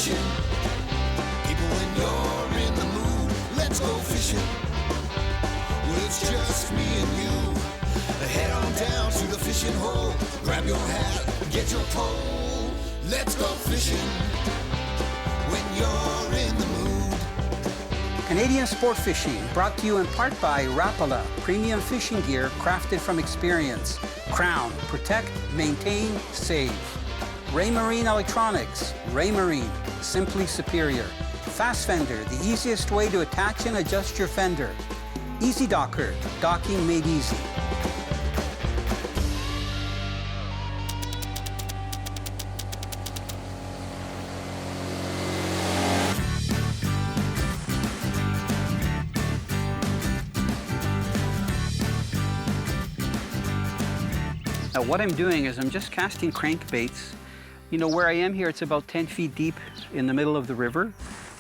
fishing. People, when you're in the mood, let's go fishing. Well, it's just me and you. Head on down to the fishing hole. Grab your hat, get your pole. Let's go fishing when you're in the mood. Canadian Sport Fishing, brought to you in part by Rapala, premium fishing gear crafted from experience. Crown, protect, maintain, save. Ray Marine Electronics, Ray Marine, simply superior. Fast Fender, the easiest way to attach and adjust your fender. Easy Docker, docking made easy. Now what I'm doing is I'm just casting crankbaits. You know, where I am here, it's about 10 feet deep in the middle of the river.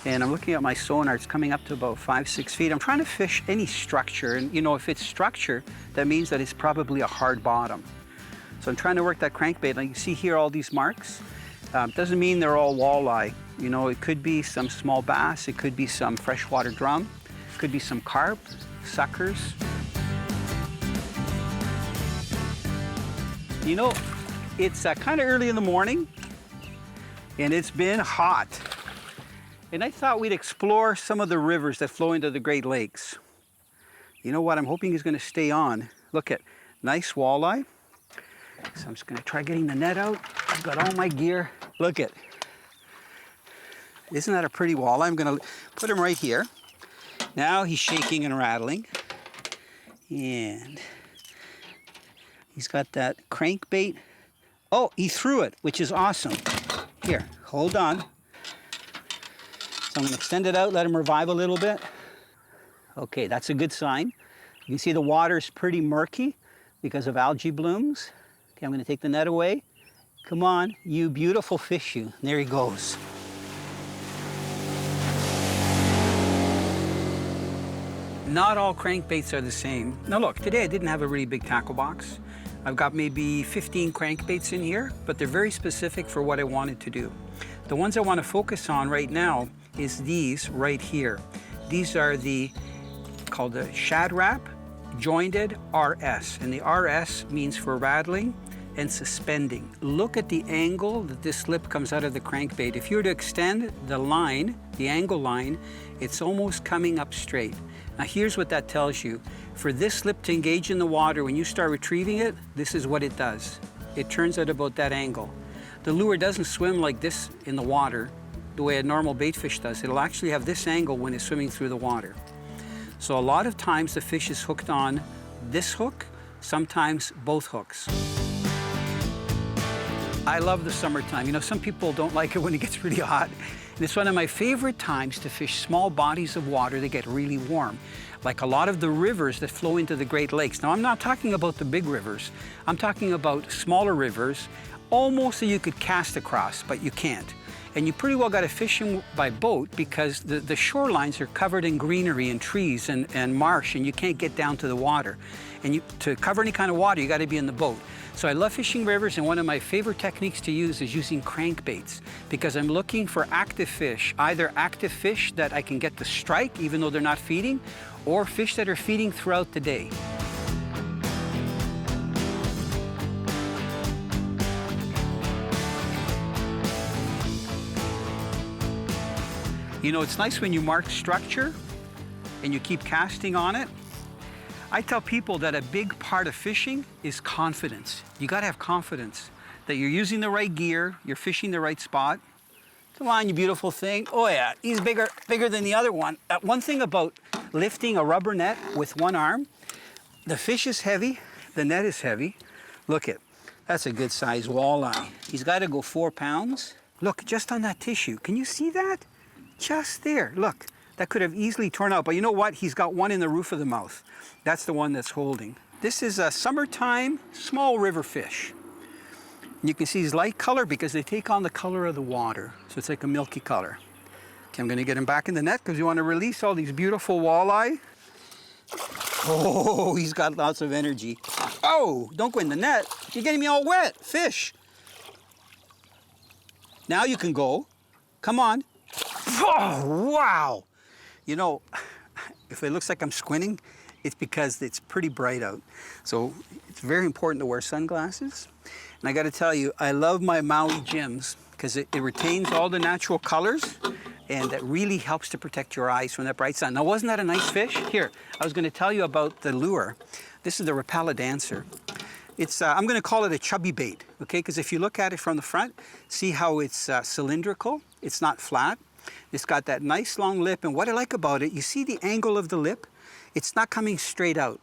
And I'm looking at my sonar, it's coming up to about 5-6 feet. I'm trying to fish any structure. And you know, if it's structure, that means that it's probably a hard bottom. So I'm trying to work that crankbait. Like you see here, all these marks. Doesn't mean they're all walleye. You know, it could be some small bass, it could be some freshwater drum, it could be some carp, suckers. You know, it's kind of early in the morning and it's been hot. And I thought we'd explore some of the rivers that flow into the Great Lakes. You know what I'm hoping is going to stay on? Look at nice walleye. So I'm just going to try getting the net out. I've got all my gear. Look at. Isn't that a pretty walleye? I'm going to put him right here. Now he's shaking and rattling. And he's got that crankbait. Oh, he threw it, which is awesome. Here, hold on. So I'm gonna extend it out, let him revive a little bit. Okay, that's a good sign. You can see the water's pretty murky because of algae blooms. Okay, I'm gonna take the net away. Come on, you beautiful fish you. There he goes. Not all crankbaits are the same. Now look, today I didn't have a really big tackle box. I've got maybe 15 crankbaits in here, but they're very specific for what I wanted to do. The ones I want to focus on right now is these right here. These are called the Shad Wrap Jointed RS, and the RS means for rattling and suspending. Look at the angle that this slip comes out of the crankbait. If you were to extend the line, the angle line, it's almost coming up straight. Now here's what that tells you. For this slip to engage in the water, when you start retrieving it, this is what it does. It turns at about that angle. The lure doesn't swim like this in the water, the way a normal bait fish does. It'll actually have this angle when it's swimming through the water. So a lot of times the fish is hooked on this hook, sometimes both hooks. I love the summertime. You know, some people don't like it when it gets really hot. And it's one of my favorite times to fish small bodies of water that get really warm, like a lot of the rivers that flow into the Great Lakes. Now, I'm not talking about the big rivers. I'm talking about smaller rivers, almost that you could cast across, but you can't. And you pretty well got to fish them by boat because the shorelines are covered in greenery and trees and marsh, and you can't get down to the water. And to cover any kind of water, you got to be in the boat. So I love fishing rivers, and one of my favorite techniques to use is using crankbaits because I'm looking for active fish, either active fish that I can get to strike even though they're not feeding, or fish that are feeding throughout the day. You know, it's nice when you mark structure and you keep casting on it. I tell people that a big part of fishing is confidence. You gotta have confidence that you're using the right gear, you're fishing the right spot. Come on, you beautiful thing. Oh yeah, he's bigger than the other one. One thing about lifting a rubber net with one arm, the fish is heavy, the net is heavy. Look at, that's a good size walleye. He's gotta go 4 pounds. Look, just on that tissue, can you see that? Just there, look. That could have easily torn out, but you know what? He's got one in the roof of the mouth. That's the one that's holding. This is a summertime small river fish. And you can see he's light color because they take on the color of the water. So it's like a milky color. Okay, I'm gonna get him back in the net because we want to release all these beautiful walleye. Oh, he's got lots of energy. Oh, don't go in the net. You're getting me all wet, fish. Now you can go. Come on. Oh, wow. You know, if it looks like I'm squinting, it's because it's pretty bright out. So it's very important to wear sunglasses. And I got to tell you, I love my Maui Jims because it retains all the natural colors, and that really helps to protect your eyes from that bright sun. Now, wasn't that a nice fish? Here, I was going to tell you about the lure. This is the Rapala Dancer. It's, I'm going to call it a chubby bait, okay? Because if you look at it from the front, see how it's cylindrical? It's not flat. It's got that nice long lip, and what I like about it, you see the angle of the lip? It's not coming straight out.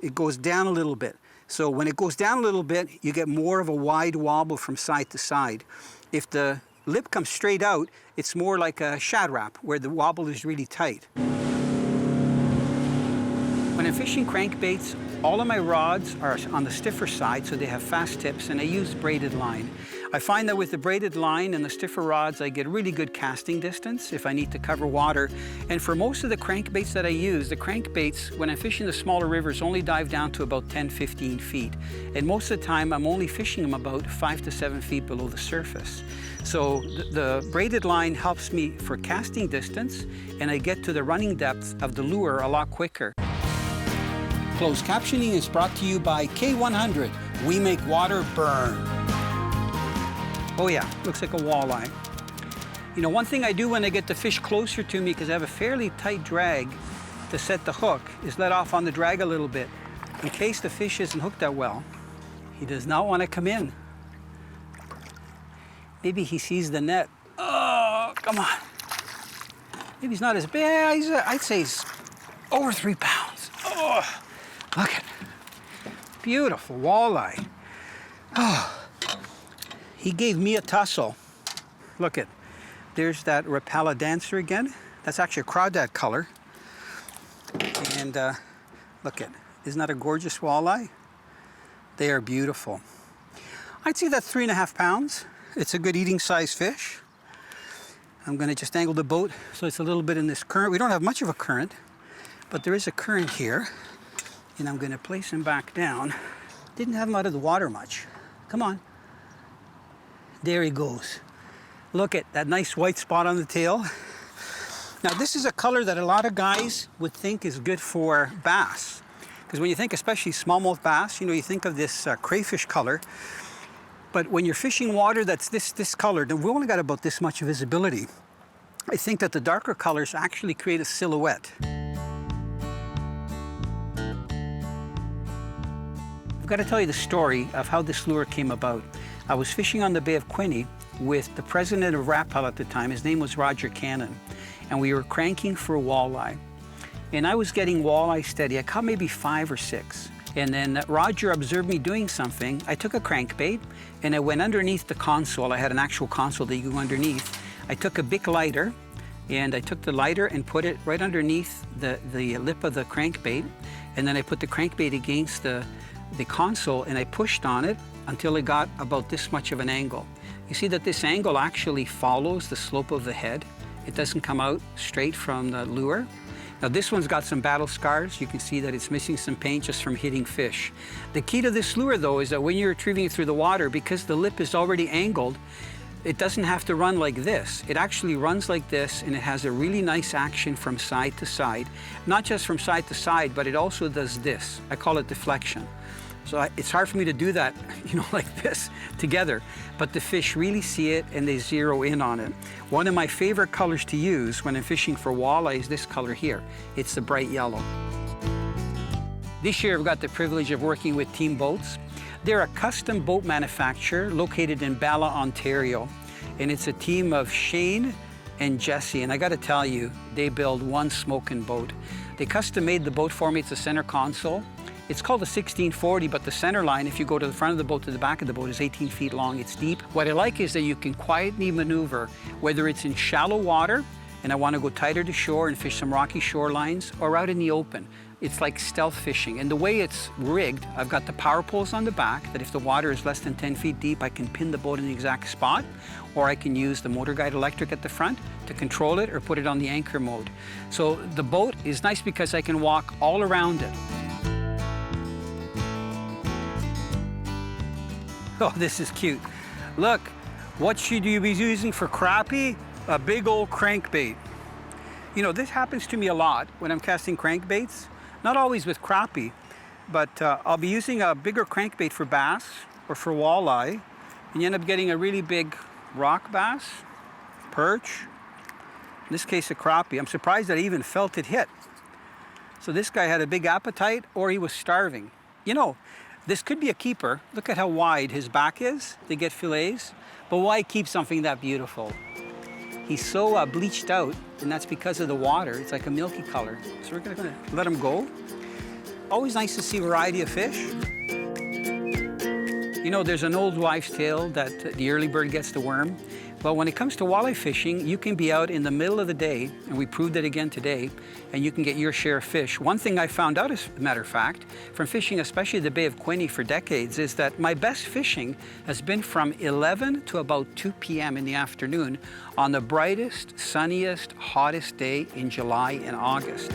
It goes down a little bit. So when it goes down a little bit, you get more of a wide wobble from side to side. If the lip comes straight out, it's more like a shad wrap, where the wobble is really tight. When I'm fishing crankbaits, all of my rods are on the stiffer side, so they have fast tips, and I use braided line. I find that with the braided line and the stiffer rods, I get really good casting distance if I need to cover water. And for most of the crankbaits that I use, the crankbaits, when I'm fishing the smaller rivers, only dive down to about 10, 15 feet. And most of the time, I'm only fishing them about 5 to 7 feet below the surface. So the braided line helps me for casting distance, and I get to the running depth of the lure a lot quicker. Closed captioning is brought to you by K100. We make water burn. Oh yeah, looks like a walleye. You know, one thing I do when I get the fish closer to me, because I have a fairly tight drag to set the hook, is let off on the drag a little bit in case the fish isn't hooked that well. He does not want to come in. Maybe he sees the net. Oh, come on. Maybe he's not as big. I'd say he's over 3 pounds. Oh, look at it. Beautiful walleye. Oh. He gave me a tussle. Look at, there's that Rapala Dancer again. That's actually a crawdad color. And look at, isn't that a gorgeous walleye? They are beautiful. I'd say that's 3.5 pounds. It's a good eating size fish. I'm gonna just angle the boat so it's a little bit in this current. We don't have much of a current, but there is a current here. And I'm gonna place him back down. Didn't have him out of the water much. Come on. There he goes. Look at that nice white spot on the tail. Now this is a color that a lot of guys would think is good for bass. Because when you think especially smallmouth bass, you know, you think of this crayfish color. But when you're fishing water that's this color, then we've only got about this much visibility. I think that the darker colors actually create a silhouette. I've got to tell you the story of how this lure came about. I was fishing on the Bay of Quinte with the president of Rapala at the time. His name was Roger Cannon. And we were cranking for a walleye. And I was getting walleye steady. I caught maybe 5 or 6. And then Roger observed me doing something. I took a crankbait and I went underneath the console. I had an actual console that you go underneath. I took a big lighter and I took the lighter and put it right underneath the lip of the crankbait. And then I put the crankbait against the console and I pushed on it until it got about this much of an angle. You see that this angle actually follows the slope of the head. It doesn't come out straight from the lure. Now this one's got some battle scars. You can see that it's missing some paint just from hitting fish. The key to this lure though is that when you're retrieving it through the water, because the lip is already angled, it doesn't have to run like this. It actually runs like this, and it has a really nice action from side to side. Not just from side to side, but it also does this. I call it deflection. So it's hard for me to do that, you know, like this together, but the fish really see it and they zero in on it. One of my favorite colors to use when I'm fishing for walleye is this color here. It's the bright yellow. This year I've got the privilege of working with Team Boats. They're a custom boat manufacturer located in Bala, Ontario. And it's a team of Shane and Jesse. And I gotta tell you, they build one smoking boat. They custom made the boat for me. It's a center console. It's called a 1640, but the center line, if you go to the front of the boat to the back of the boat, is 18 feet long. It's deep. What I like is that you can quietly maneuver, whether it's in shallow water, and I want to go tighter to shore and fish some rocky shorelines, or out in the open. It's like stealth fishing. And the way it's rigged, I've got the power poles on the back, that if the water is less than 10 feet deep, I can pin the boat in the exact spot, or I can use the motor guide electric at the front to control it or put it on the anchor mode. So the boat is nice because I can walk all around it. Oh, this is cute. Look, what should you be using for crappie? A big old crankbait. You know, this happens to me a lot when I'm casting crankbaits. Not always with crappie, but I'll be using a bigger crankbait for bass or for walleye, and you end up getting a really big rock bass, perch, in this case a crappie. I'm surprised that I even felt it hit. So this guy had a big appetite, or he was starving. You know, this could be a keeper. Look at how wide his back is to get fillets, but why keep something that beautiful? He's so bleached out, and that's because of the water. It's like a milky color. So we're gonna let him go. Always nice to see variety of fish. You know, there's an old wives' tale that the early bird gets the worm. Well, when it comes to walleye fishing, you can be out in the middle of the day, and we proved it again today, and you can get your share of fish. One thing I found out, as a matter of fact, from fishing especially the Bay of Quinte for decades, is that my best fishing has been from 11 to about 2 p.m. in the afternoon on the brightest, sunniest, hottest day in July and August.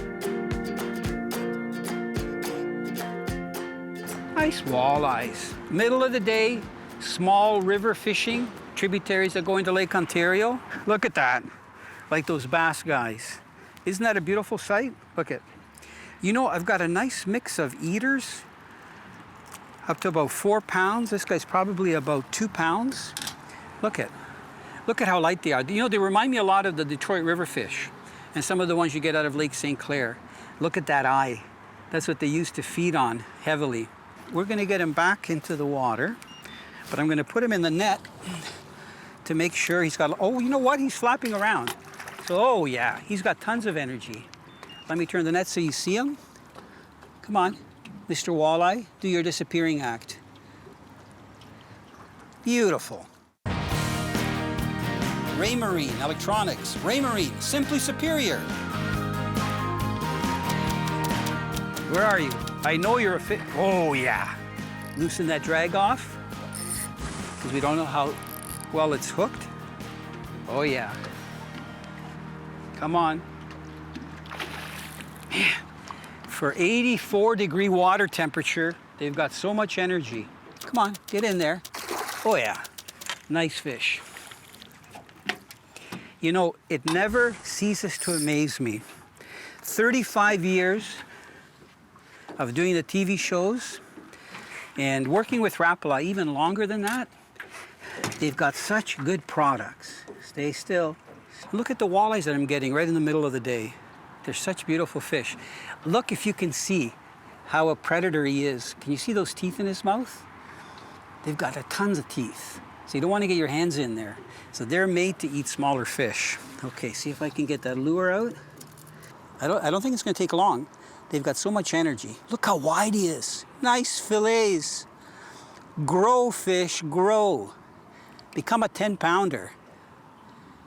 Nice walleyes. Middle of the day, small river fishing, tributaries that go into Lake Ontario. Look at that, like those bass guys. Isn't that a beautiful sight? Look at, you know, I've got a nice mix of eaters, up to about 4 pounds. This guy's probably about 2 pounds. Look at how light they are. You know, they remind me a lot of the Detroit River fish and some of the ones you get out of Lake St. Clair. Look at that eye. That's what they used to feed on heavily. We're gonna get him back into the water, but I'm gonna put him in the net to make sure he's got, oh, you know what? He's flapping around. So, oh yeah, he's got tons of energy. Let me turn the net so you see him. Come on, Mr. Walleye, do your disappearing act. Beautiful. Raymarine Electronics. Raymarine, simply superior. Where are you? I know you're a fish. Oh yeah. Loosen that drag off, because we don't know how well it's hooked. Oh yeah. Come on. Man, for 84-degree water temperature, they've got so much energy. Come on, get in there. Oh yeah, nice fish. You know, it never ceases to amaze me. 35 years of doing the TV shows and working with Rapala even longer than that. They've got such good products. Stay still. Look at the walleyes that I'm getting right in the middle of the day. They're such beautiful fish. Look if you can see how a predator he is. Can you see those teeth in his mouth? They've got tons of teeth. So you don't want to get your hands in there. So they're made to eat smaller fish. Okay, see if I can get that lure out. I don't think it's going to take long. They've got so much energy. Look how wide he is. Nice fillets. Grow, fish, grow. Become a 10-pounder.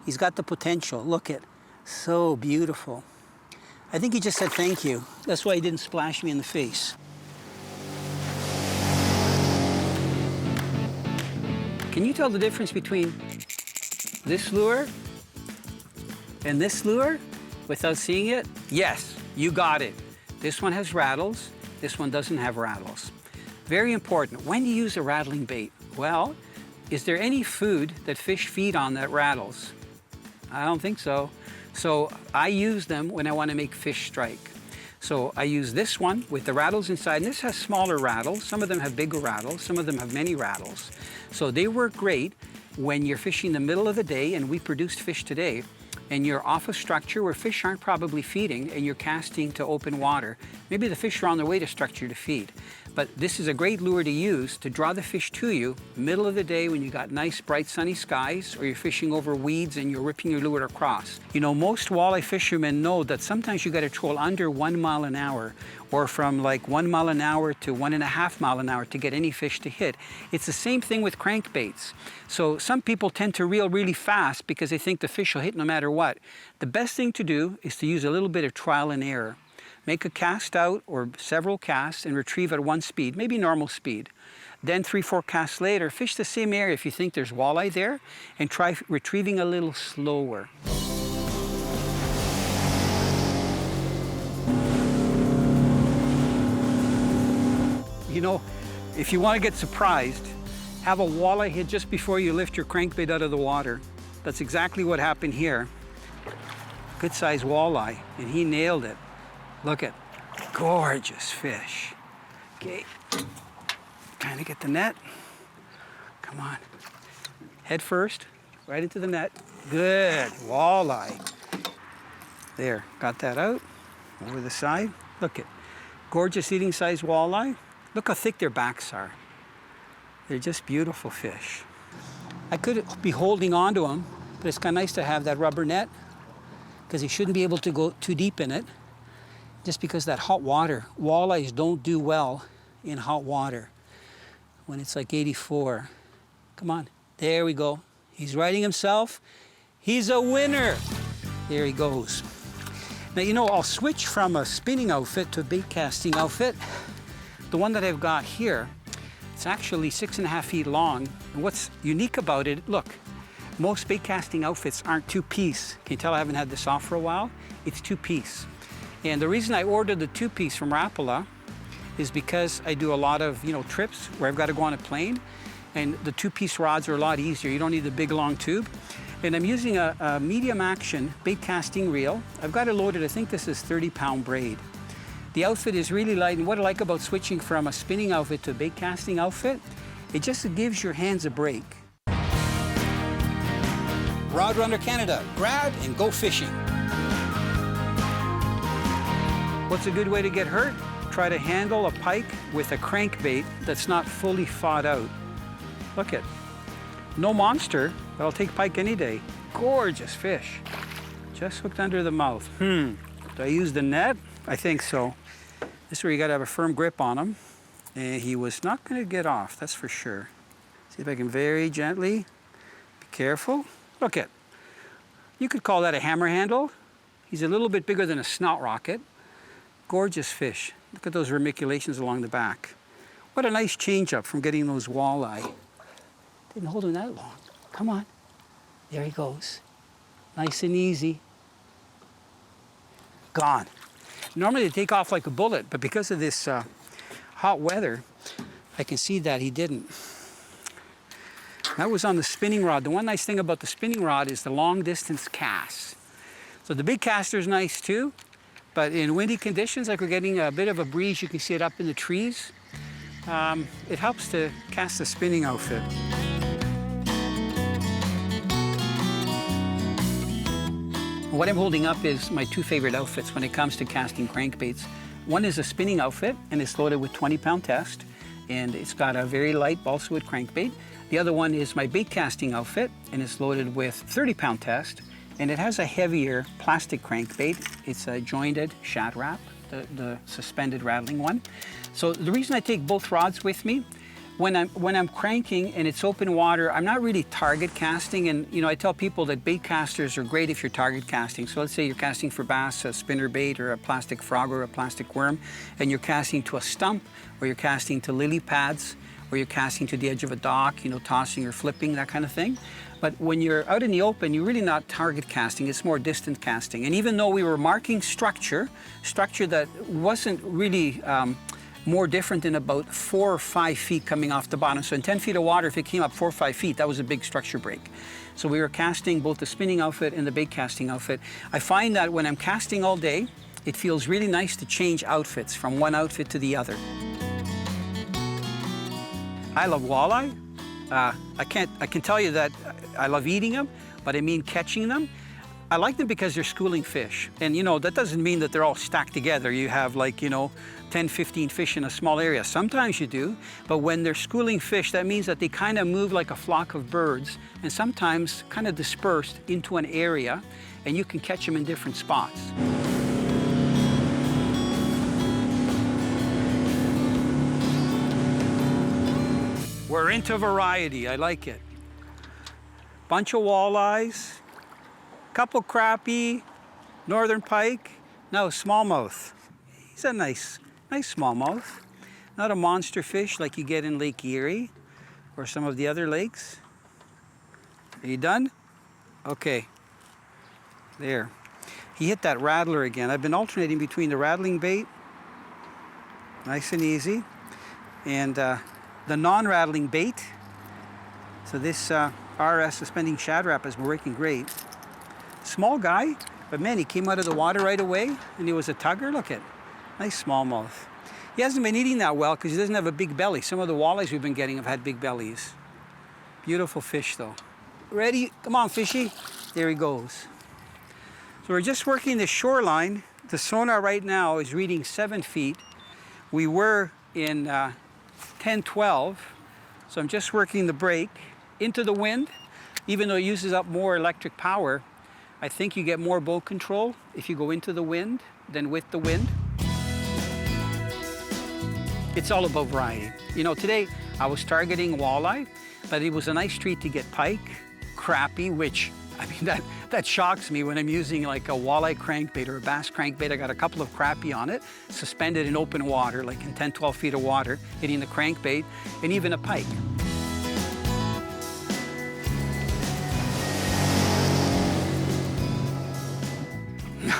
He's got the potential. Look at, so beautiful. I think he just said thank you. That's why he didn't splash me in the face. Can you tell the difference between this lure and this lure without seeing it? Yes, you got it. This one has rattles, this one doesn't have rattles. Very important. When do you use a rattling bait? Well, is there any food that fish feed on that rattles? I don't think so. So I use them when I want to make fish strike. So I use this one with the rattles inside, and this has smaller rattles. Some of them have bigger rattles, some of them have many rattles. So they work great when you're fishing the middle of the day, and we produced fish today, and you're off a structure where fish aren't probably feeding, and you're casting to open water. Maybe the fish are on their way to structure to feed. But this is a great lure to use to draw the fish to you middle of the day when you got nice bright sunny skies, or you're fishing over weeds and you're ripping your lure across. You know, most walleye fishermen know that sometimes you got to troll under 1 mile an hour, or from like 1 mile an hour to 1.5 miles an hour to get any fish to hit. It's the same thing with crankbaits. So some people tend to reel really fast because they think the fish will hit no matter what. The best thing to do is to use a little bit of trial and error. Make a cast out or several casts and retrieve at one speed, maybe normal speed. Then 3-4 casts later, fish the same area if you think there's walleye there, and try retrieving a little slower. You know, if you want to get surprised, have a walleye hit just before you lift your crankbait out of the water. That's exactly what happened here. Good sized walleye, and he nailed it. Look at, gorgeous fish. Okay, trying to get the net. Come on, head first, right into the net. Good, walleye. There, got that out, over the side. Look at, gorgeous eating sized walleye. Look how thick their backs are. They're just beautiful fish. I could be holding on to them, but it's kind of nice to have that rubber net because you shouldn't be able to go too deep in it just because that hot water. Walleyes don't do well in hot water when it's like 84. Come on, there we go. He's riding himself. He's a winner. There he goes. Now, you know, I'll switch from a spinning outfit to a bait casting outfit. The one that I've got here, it's actually 6.5 feet long. And what's unique about it, look, most bait casting outfits aren't two-piece. Can you tell I haven't had this off for a while? It's two-piece. And the reason I ordered the two-piece from Rapala is because I do a lot of, trips where I've got to go on a plane, and the two-piece rods are a lot easier. You don't need the big long tube. And I'm using a medium action bait casting reel. I've got it loaded, I think this is 30-pound braid. The outfit is really light, and what I like about switching from a spinning outfit to a bait casting outfit, it just gives your hands a break. Rod Runner Canada, grab and go fishing. What's a good way to get hurt? Try to handle a pike with a crankbait that's not fully fought out. Look at, no monster, but I'll take pike any day. Gorgeous fish. Just hooked under the mouth. Do I use the net? I think so. This is where you gotta have a firm grip on him. And he was not gonna get off, that's for sure. See if I can very gently, be careful. Look at, you could call that a hammer handle. He's a little bit bigger than a snot rocket. Gorgeous fish. Look at those vermiculations along the back. What a nice change up from getting those walleye. Didn't hold him that long. Come on. There he goes. Nice and easy. Gone. Normally they take off like a bullet, but because of this hot weather, I can see that he didn't. That was on the spinning rod. The one nice thing about the spinning rod is the long distance cast. So the big caster is nice too, but in windy conditions, like we're getting a bit of a breeze, you can see it up in the trees. It helps to cast the spinning outfit. What I'm holding up is my two favorite outfits when it comes to casting crankbaits. One is a spinning outfit, and it's loaded with 20-pound test, and it's got a very light balsa wood crankbait. The other one is my bait casting outfit, and it's loaded with 30-pound test, and it has a heavier plastic crankbait. It's a jointed shad wrap, the suspended rattling one. So the reason I take both rods with me, when I'm cranking and it's open water, I'm not really target casting. And I tell people that bait casters are great if you're target casting. So let's say you're casting for bass, a spinner bait, or a plastic frog, or a plastic worm, and you're casting to a stump, or you're casting to lily pads, or you're casting to the edge of a dock, tossing or flipping, that kind of thing. But when you're out in the open, you're really not target casting, it's more distant casting. And even though we were marking structure that wasn't really more different than about 4 or 5 feet coming off the bottom. So in 10 feet of water, if it came up 4 or 5 feet, that was a big structure break. So we were casting both the spinning outfit and the bait casting outfit. I find that when I'm casting all day, it feels really nice to change outfits from one outfit to the other. I love walleye. I can tell you that I love eating them, but I mean catching them. I like them because they're schooling fish. And that doesn't mean that they're all stacked together. You have 10, 15 fish in a small area. Sometimes you do, but when they're schooling fish, that means that they kind of move like a flock of birds and sometimes kind of dispersed into an area, and you can catch them in different spots. We're into variety, I like it. Bunch of walleyes, couple crappie, northern pike, now smallmouth. He's a nice smallmouth. Not a monster fish like you get in Lake Erie or some of the other lakes. Are you done? Okay. There. He hit that rattler again. I've been alternating between the rattling bait, nice and easy, and the non-rattling bait. So this RS suspending shad trap is working great. Small guy, but man, he came out of the water right away, and he was a tugger. Look at, nice smallmouth. He hasn't been eating that well because he doesn't have a big belly. Some of the walleyes we've been getting have had big bellies. Beautiful fish though. Ready? Come on, fishy. There he goes. So we're just working the shoreline. The sonar right now is reading 7 feet. We were in 10, 12. So I'm just working the brake into the wind. Even though it uses up more electric power, I think you get more boat control if you go into the wind than with the wind. It's all about variety. You know, today I was targeting walleye, but it was a nice treat to get pike, crappie, which, I mean, that shocks me when I'm using like a walleye crankbait or a bass crankbait. I got a couple of crappie on it, suspended in open water, like in 10, 12 feet of water, hitting the crankbait, and even a pike.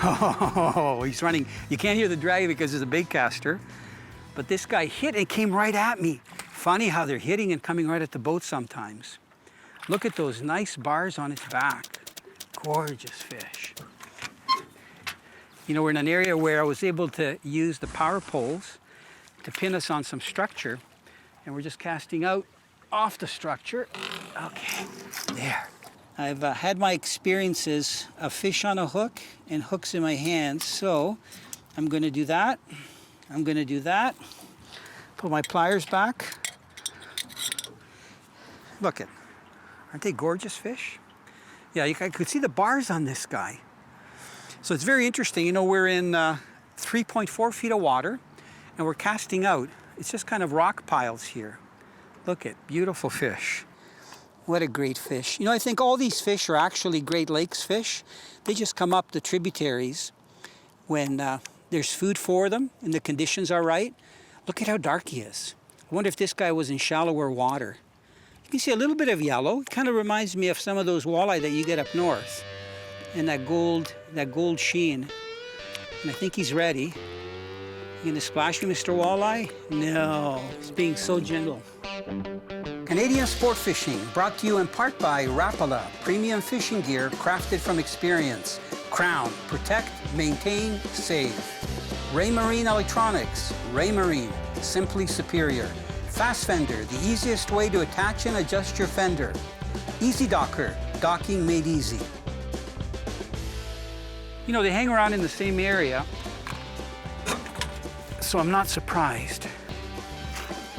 Oh, he's running. You can't hear the drag because it's a bait caster. But this guy hit and came right at me. Funny how they're hitting and coming right at the boat sometimes. Look at those nice bars on its back. Gorgeous fish. You know, we're in an area where I was able to use the power poles to pin us on some structure. And we're just casting out off the structure. Okay, there. I've had my experiences of fish on a hook and hooks in my hands. So I'm going to do that. I'm going to do that. Pull my pliers back. Look at, aren't they gorgeous fish? Yeah, I could see the bars on this guy. So it's very interesting. You know, we're in 3.4 feet of water and we're casting out. It's just kind of rock piles here. Look at, beautiful fish. What a great fish. You know, I think all these fish are actually Great Lakes fish. They just come up the tributaries when there's food for them and the conditions are right. Look at how dark he is. I wonder if this guy was in shallower water. You can see a little bit of yellow. It kind of reminds me of some of those walleye that you get up north. And that gold sheen. And I think he's ready. You gonna splash me, Mr. Walleye? No, he's being so gentle. Canadian Sport Fishing, brought to you in part by Rapala, premium fishing gear crafted from experience. Crown, protect, maintain, save. Ray Marine Electronics, Ray Marine, simply superior. Fast Fender, the easiest way to attach and adjust your fender. Easy Docker, docking made easy. You know, they hang around in the same area, so I'm not surprised.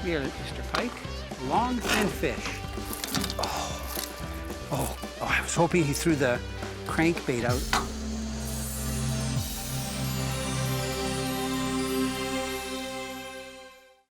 Here, Mr. Pike, long, thin fish. Oh, I was hoping he threw the crankbait out.